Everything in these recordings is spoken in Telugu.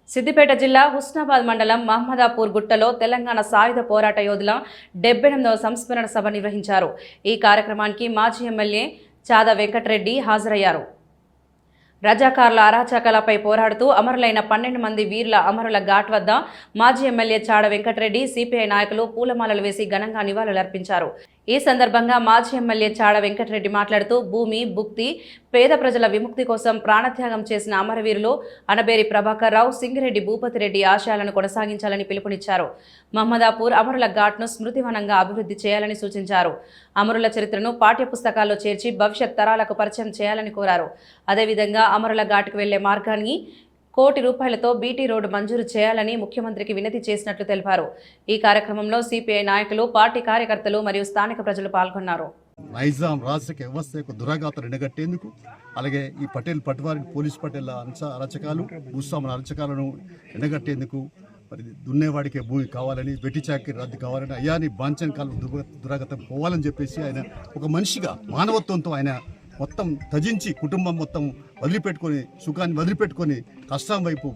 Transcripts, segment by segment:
సిద్దిపేట జిల్లా హుస్నాబాద్ మండలం మహమ్మదాపూర్ గుట్టలో తెలంగాణ సాయుధ పోరాట యోధుల 78వ సంస్మరణ సభ నిర్వహించారు. ఈ కార్యక్రమానికి మాజీ ఎమ్మెల్యే చాద వెంకటరెడ్డి హాజరయ్యారు. రజాకార్ల అరాచకాలపై పోరాడుతూ అమరులైన 12 మంది వీరుల అమరుల ఘాట్ వద్ద మాజీ ఎమ్మెల్యే చాడ వెంకటరెడ్డి, సిపిఐ నాయకులు పూలమాలలు వేసి ఘనంగా నివాళులర్పించారు. ఈ సందర్భంగా మాజీ ఎమ్మెల్యే చాడ వెంకటరెడ్డి మాట్లాడుతూ భూమి, భుక్తి, పేద ప్రజల విముక్తి కోసం ప్రాణత్యాగం చేసిన అమరవీరులు అనబేరి ప్రభాకర్ రావు, సింగిరెడ్డి భూపతిరెడ్డి ఆశయాలను కొనసాగించాలని పిలుపునిచ్చారు. మహమ్మదాపూర్ అమరుల ఘాట్ను స్మృతివనంగా అభివృద్ధి చేయాలని సూచించారు. అమరుల చరిత్రను పాఠ్యపుస్తకాల్లో చేర్చి భవిష్యత్ తరాలకు పరిచయం చేయాలని కోరారు. అదేవిధంగా అమరుల ఘాట్కు వెళ్లే మార్గాన్ని ₹1 కోటి బీటీ రోడ్డు మంజూరు చేయాలని ముఖ్యమంత్రికి వినతి చేసినట్లు తెలిపారు. ఈ కార్యక్రమంలో సిపిఐ నాయకులు, పార్టీ కార్యకర్తలు మరియు స్థానిక ప్రజలు పాల్గొన్నారు. నైజాం రాజకీయ వ్యవస్థ యొక్క దురాఘాతాలు ఎండగట్టేందుకు, అలాగే ఈ పటేల్ పట్వారి పోలీస్ పటేళ్ల అరచకాలు, భూస్వాముల అరచకాలను ఎండగట్టేందుకు మరి దున్నేవాడికే భూమి కావాలని, వెట్టి చాకిరి రద్దు కావాలని, అయాని బాంఛన్ కాలం దురాఘాతం పోవాలని చెప్పేసి ఆయన ఒక మనిషిగా మానవత్వంతో ఆయన మొత్తం త్యజించి కుటుంబం మొత్తం వదిలిపెట్టుకొని, సుఖాన్ని వదిలిపెట్టుకొని కష్టం వైపు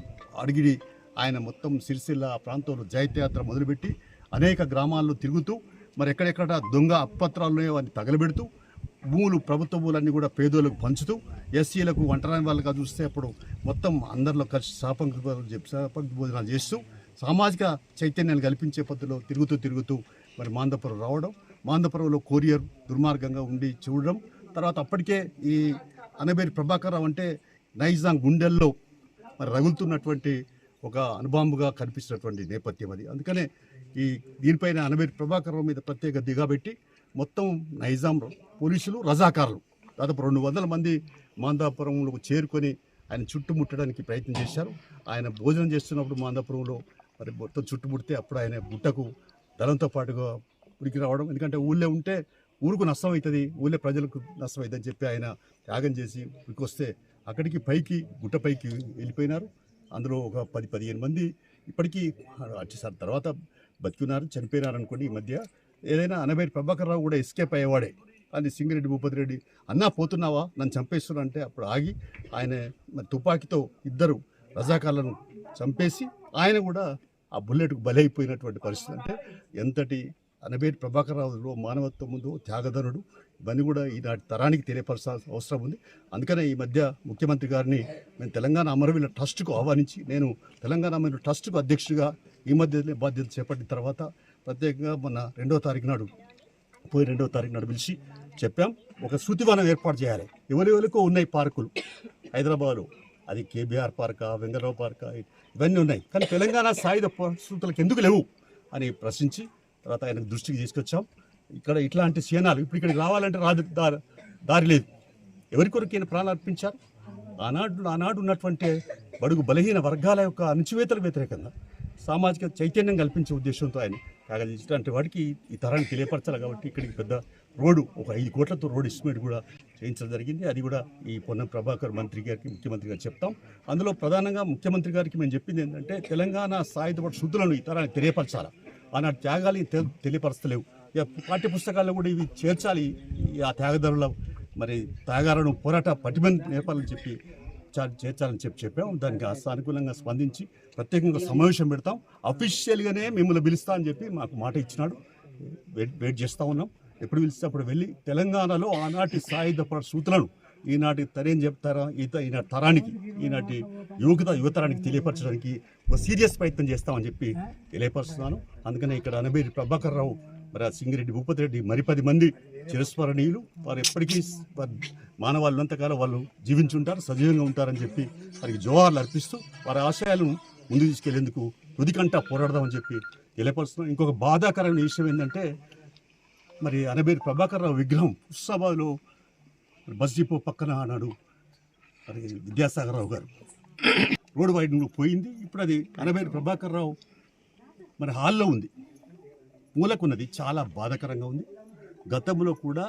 అడిగి ఆయన మొత్తం సిరిసిల్ల ప్రాంతంలో జైత్యాత్ర మొదలుపెట్టి అనేక గ్రామాల్లో తిరుగుతూ మరి ఎక్కడెక్కడ దొంగ అప్పత్రాలు అని తగలబెడుతూ భూములు, ప్రభుత్వ భూములన్నీ కూడా పేదోళ్ళకు పంచుతూ, ఎస్సీలకు వంటరాని వాళ్ళగా చూస్తే అప్పుడు మొత్తం అందరిలో కలిసి సాపంక్తి భోజనాలు చేస్తూ సామాజిక చైతన్యాన్ని కల్పించే పద్ధతిలో తిరుగుతూ మరి మాందపురం రావడం, మాందపురంలో కొరియర్ దుర్మార్గంగా ఉండి చూడడం, తర్వాత అప్పటికే ఈ అనబేరి ప్రభాకర్ రావు అంటే నైజాం గుండెల్లో మరి రగులుతున్నటువంటి ఒక అనుబాంబుగా కనిపిస్తున్నటువంటి నేపథ్యం అది. అందుకనే ఈ దీనిపైన అనబేరి ప్రభాకర్ రావు మీద ప్రత్యేక దిగా పెట్టి మొత్తం నైజాం పోలీసులు, రజాకారులు దాదాపు 200 మంది మాందాపురంలో చేరుకొని ఆయన చుట్టుముట్టడానికి ప్రయత్నం చేశారు. ఆయన భోజనం చేస్తున్నప్పుడు మాందాపురంలో మరి మొత్తం చుట్టుముడితే అప్పుడు ఆయన గుట్టకు దళంతో పాటుగా ఉరికి రావడం, ఎందుకంటే ఊళ్ళో ఉంటే ఊరుకు నష్టం అవుతుంది, ఊళ్ళో ప్రజలకు నష్టం అవుతుందని చెప్పి ఆయన త్యాగం చేసి ఉరికి వస్తే అక్కడికి పైకి గుట్టపైకి వెళ్ళిపోయినారు. అందులో ఒక 10-15 మంది ఇప్పటికీ వచ్చేసారు. తర్వాత బతికున్నారు, చనిపోయినారు అనుకోండి. ఈ మధ్య ఏదైనా అనబేరి ప్రభాకర్ రావు కూడా ఎస్కేప్ అయ్యేవాడే. కానీ సింగిరెడ్డి భూపతిరెడ్డి అన్నా పోతున్నావా, నన్ను చంపేస్తున్నా అంటే అప్పుడు ఆగి ఆయన తుపాకీతో 2 రజాకార్లను చంపేసి ఆయన కూడా ఆ బుల్లెట్కు బలైపోయినటువంటి పరిస్థితి. అంటే ఎంతటి అనబేరి ప్రభాకర్ రావులో మానవత్వం ముందు త్యాగధనుడు, ఇవన్నీ కూడా ఈనాటి తరానికి తెలియపరచాల్సిన అవసరం ఉంది. అందుకనే ఈ మధ్య ముఖ్యమంత్రి గారిని నేను తెలంగాణ అమరవీరుల ట్రస్ట్కు ఆహ్వానించి, నేను తెలంగాణ అమరవీరుల ట్రస్ట్కు అధ్యక్షుడిగా ఈ మధ్య బాధ్యత చేపట్టిన తర్వాత ప్రత్యేకంగా మొన్న 2వ తారీఖు నాడు పిలిచి చెప్పాం, ఒక శృతివనం ఏర్పాటు చేయాలి. ఎవరెవరికో ఉన్నాయి పార్కులు హైదరాబాద్లో, అది కేబీఆర్ పార్కా, వెంగళరావు పార్కా, ఇవన్నీ ఉన్నాయి. కానీ తెలంగాణ సాయుధ పరిస్థితులకు ఎందుకు లేవు అని ప్రశ్నించి తర్వాత ఆయన దృష్టికి తీసుకొచ్చాం. ఇక్కడ ఇట్లాంటి సేనాలు ఇప్పుడు ఇక్కడికి రావాలంటే దారి లేదు. ఎవరి కొరకు ఈయన ప్రాణాలు అర్పించారు? ఆనాడు ఉన్నటువంటి బడుగు బలహీన వర్గాల యొక్క అణచివేతలకు వ్యతిరేకంగా సామాజిక చైతన్యం కల్పించే ఉద్దేశంతో ఆయన త్యాగం చేసినటువంటి వాడికి ఈ తరాన్ని తెలియపరచాలి. కాబట్టి ఇక్కడికి పెద్ద రోడ్డు, ఒక 5 కోట్లతో రోడ్డు ఎస్టిమేట్ కూడా చేయించడం జరిగింది. అది కూడా ఈ పొన్నం ప్రభాకర్ మంత్రి గారికి, ముఖ్యమంత్రి గారికి చెప్తాం. అందులో ప్రధానంగా ముఖ్యమంత్రి గారికి మేము చెప్పింది ఏంటంటే తెలంగాణ సాయుధ శుద్ధులను ఈ తరానికి తెలియపరచాలి. ఆనాటి త్యాగాలు తెలియపరచలేవు. పాఠ్యపుస్తకాల్లో కూడా ఇవి చేర్చాలి. ఆ త్యాగదారుల మరి త్యాగాలను పోరాట పటిమని నేర్పాలని చెప్పి చేర్చాలని చెప్పాం. దానికి సానుకూలంగా స్పందించి ప్రత్యేకంగా సమావేశం పెడతాం, అఫీషియల్గానే మిమ్మల్ని పిలుస్తా అని చెప్పి మాకు మాట ఇచ్చినాడు. వెయిట్ చేస్తూ ఉన్నాం. ఎప్పుడు పిలిస్తే అప్పుడు వెళ్ళి తెలంగాణలో ఆనాటి సాయుధ సూత్రాలను ఈనాటి తరేం చెప్తారా ఈనాటి తరానికి, ఈనాటి యువతరానికి తెలియపరచడానికి ఒక సీరియస్ ప్రయత్నం చేస్తామని చెప్పి తెలియపరుస్తున్నాను. అందుకనే ఇక్కడ అనబేరి ప్రభాకర్ రావు, మరి సింగిరెడ్డి భూపతిరెడ్డి, మరి 10 మంది చిరస్మరణీయులు. వారు ఎప్పటికీ మానవాళ్ళంతకాలం వాళ్ళు జీవించుంటారు, సజీవంగా ఉంటారని చెప్పి వారికి జోహార్లు అర్పిస్తూ వారి ఆశయాలను ముందు తీసుకెళ్లేందుకు తుదికంట పోరాడదామని చెప్పి తెలియపరుస్తున్నాం. ఇంకొక బాధాకరమైన విషయం ఏంటంటే మరి అనబేరి ప్రభాకర్ రావు విగ్రహం హుస్నాబాద్లో బస్ డిపో పక్కన ఆనాడు మరి విద్యాసాగర్ రావు గారు రోడ్డు వైడ్లో పోయింది. ఇప్పుడు అది అనబేరి ప్రభాకర్ రావు మరి హాల్లో ఉంది, మూలకున్నది. చాలా బాధాకరంగా ఉంది. గతంలో కూడా